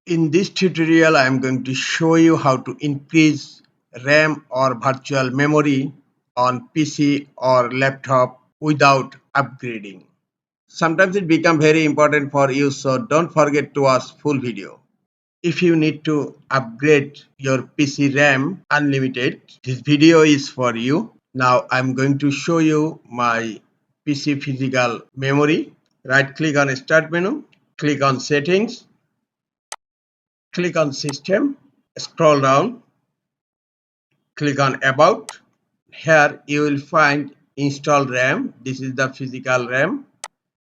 In this tutorial, I am going to show you how to increase RAM or virtual memory on PC or laptop without upgrading. Sometimes it becomes very important for you, so don't forget to watch full video. If you need to upgrade your PC RAM unlimited, this video is for you. Now I'm going to show you my PC physical memory. Right click on Start menu, click on Settings, click on System, scroll down, click on About. Here you will find Install RAM. This is the physical RAM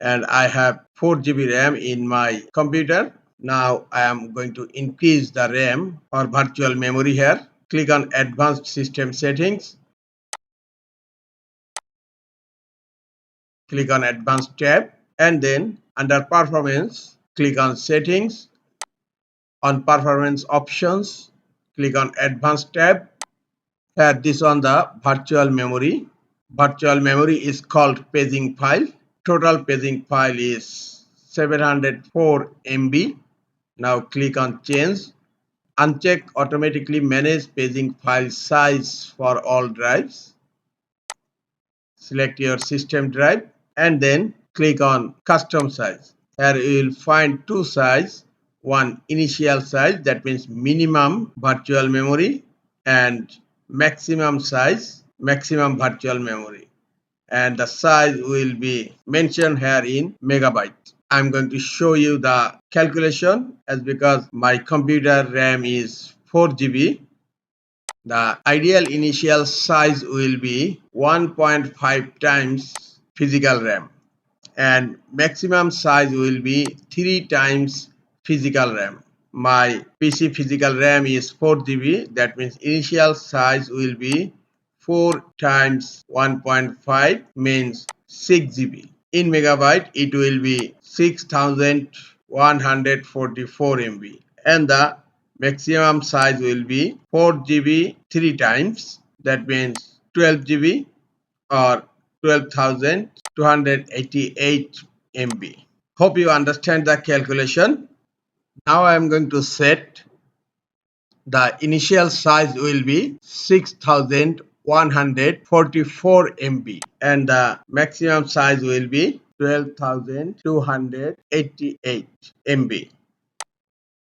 and I have 4 GB RAM in my computer. Now I am going to increase the RAM or virtual memory here. Click on Advanced System Settings. Click on Advanced tab and then under Performance, click on Settings. On Performance Options, click on Advanced tab. Here this on the virtual memory. Virtual memory is called paging file. Total paging file is 704 MB. Now click on Change. Uncheck Automatically Manage Paging File Size for all drives. Select your system drive and then click on Custom Size. Here you will find two sizes. One initial size, that means minimum virtual memory, and maximum size, maximum virtual memory. And the size will be mentioned here in megabyte. I'm going to show you the calculation as because my computer RAM is 4 GB. The ideal initial size will be 1.5 times physical RAM and maximum size will be 3 times physical RAM. My PC physical RAM is 4 GB, that means initial size will be 4 times 1.5 means 6 GB. In megabyte it will be 6144 MB and the maximum size will be 4 GB 3 times, that means 12 GB or 12,288 MB. Hope you understand the calculation. Now I am going to set the initial size will be 6144 MB and the maximum size will be 12,288 MB.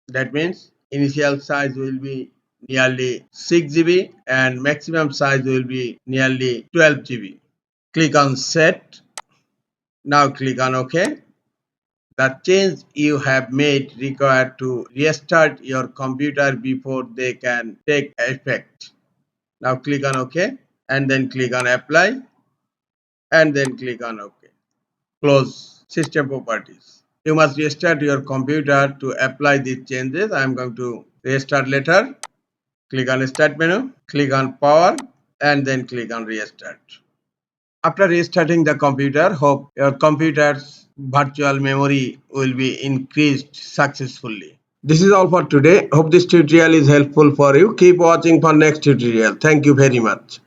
That means initial size will be nearly 6 GB and maximum size will be nearly 12 GB. Click on Set. Now click on OK. The change you have made require to restart your computer before they can take effect. Now click on OK and then click on Apply and then click on OK. Close System Properties. You must restart your computer to apply these changes. I am going to restart later. Click on Start menu, click on Power and then click on Restart. After restarting the computer, hope your computer's virtual memory will be increased successfully. This is all for today. Hope this tutorial is helpful for you. Keep watching for next tutorial. Thank you very much.